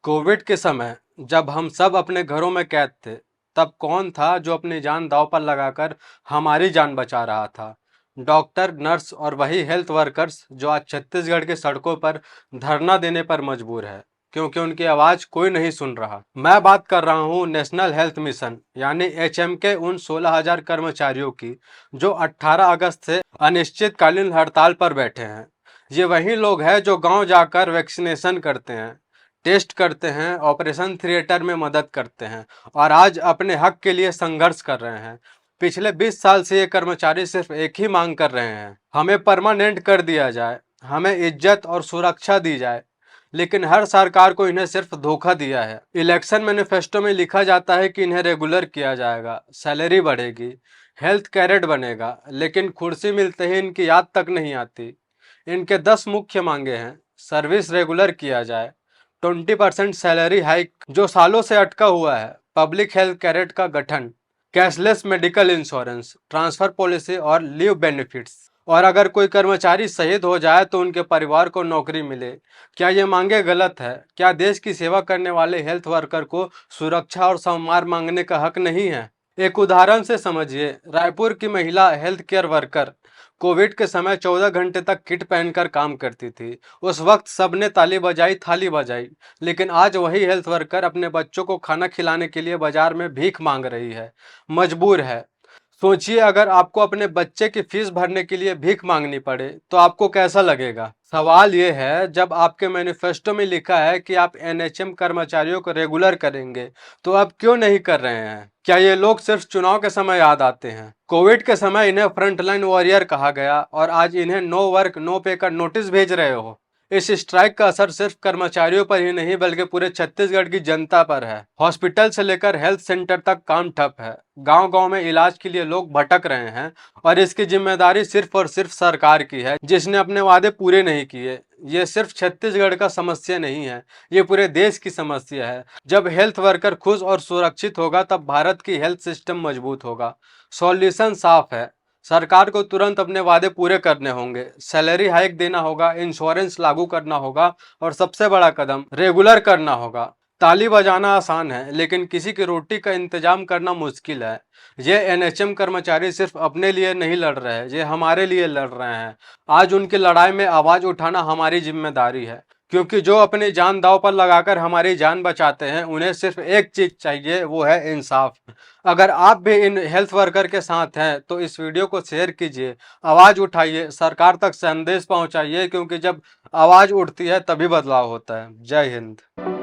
Covid के समय जब हम सब अपने घरों में कैद थे, तब कौन था जो अपनी जान दांव पर लगाकर हमारी जान बचा रहा था? डॉक्टर, नर्स और वही हेल्थ वर्कर्स जो आज छत्तीसगढ़ की सड़कों पर धरना देने पर मजबूर है, क्योंकि उनकी आवाज कोई नहीं सुन रहा। मैं बात कर रहा हूं नेशनल हेल्थ मिशन यानी एचएम के उन 16,000 कर्मचारियों की जो 18 अगस्त से अनिश्चितकालीन हड़ताल पर बैठे हैं। ये वही लोग हैं जो गांव जाकर वैक्सीनेशन करते हैं, टेस्ट करते हैं, ऑपरेशन थिएटर में मदद करते हैं और आज अपने हक के लिए संघर्ष कर रहे हैं। पिछले 20 साल से ये कर्मचारी सिर्फ एक ही मांग कर रहे हैं, हमें परमानेंट कर दिया जाए, हमें इज्जत और सुरक्षा दी जाए। लेकिन हर सरकार को इन्हें सिर्फ धोखा दिया है। इलेक्शन मैनिफेस्टो में लिखा जाता है कि इन्हें रेगुलर किया जाएगा, सैलरी बढ़ेगी, हेल्थ कैरेट बनेगा, लेकिन कुर्सी मिलते ही इनकी याद तक नहीं आती। इनके 10 मुख्य मांगे हैं। सर्विस रेगुलर किया जाए, 20% सैलरी हाइक जो सालों से अटका हुआ है, पब्लिक हेल्थ कैरेट का गठन, cashless medical insurance, transfer policy और लीव बेनिफिट्स। और अगर कोई कर्मचारी शहीद हो जाए तो उनके परिवार को नौकरी मिले। क्या ये मांगे गलत है? क्या देश की सेवा करने वाले हेल्थ वर्कर को सुरक्षा और सम्मान मांगने का हक नहीं है? एक उदाहरण से समझिए। रायपुर की महिला हेल्थ केयर वर्कर कोविड के समय 14 घंटे तक किट पहनकर काम करती थी। उस वक्त सबने ताली बजाई, थाली बजाई। लेकिन आज वही हेल्थ वर्कर अपने बच्चों को खाना खिलाने के लिए बाजार में भीख मांग रही है, मजबूर है। सोचिए, अगर आपको अपने बच्चे की फीस भरने के लिए भीख मांगनी पड़े तो आपको कैसा लगेगा? सवाल यह है, जब आपके मैनिफेस्टो में लिखा है कि आप एनएचएम कर्मचारियों को रेगुलर करेंगे, तो आप क्यों नहीं कर रहे हैं? क्या ये लोग सिर्फ चुनाव के समय याद आते हैं? कोविड के समय इन्हें फ्रंटलाइन वॉरियर कहा गया और आज इन्हें नो वर्क नो पे का नोटिस भेज रहे हो। इस स्ट्राइक का असर सिर्फ कर्मचारियों पर ही नहीं बल्कि पूरे छत्तीसगढ़ की जनता पर है। हॉस्पिटल से लेकर हेल्थ सेंटर तक काम ठप है। गांव-गांव में इलाज के लिए लोग भटक रहे हैं और इसकी जिम्मेदारी सिर्फ और सिर्फ सरकार की है, जिसने अपने वादे पूरे नहीं किए। ये सिर्फ छत्तीसगढ़ का समस्या नहीं है, ये पूरे देश की समस्या है। जब हेल्थ वर्कर खुश और सुरक्षित होगा तब भारत की हेल्थ सिस्टम मजबूत होगा। सॉल्यूशन साफ है, सरकार को तुरंत अपने वादे पूरे करने होंगे, सैलरी हाइक देना होगा, इंश्योरेंस लागू करना होगा और सबसे बड़ा कदम रेगुलर करना होगा। ताली बजाना आसान है, लेकिन किसी की रोटी का इंतजाम करना मुश्किल है। ये एनएचएम कर्मचारी सिर्फ अपने लिए नहीं लड़ रहे हैं, ये हमारे लिए लड़ रहे हैं। आज उनकी लड़ाई में आवाज उठाना हमारी जिम्मेदारी है, क्योंकि जो अपनी जान दांव पर लगाकर हमारी जान बचाते हैं, उन्हें सिर्फ एक चीज चाहिए, वो है इंसाफ। अगर आप भी इन हेल्थ वर्कर के साथ हैं तो इस वीडियो को शेयर कीजिए, आवाज उठाइए, सरकार तक संदेश पहुंचाइए, क्योंकि जब आवाज उठती है तभी बदलाव होता है। जय हिंद।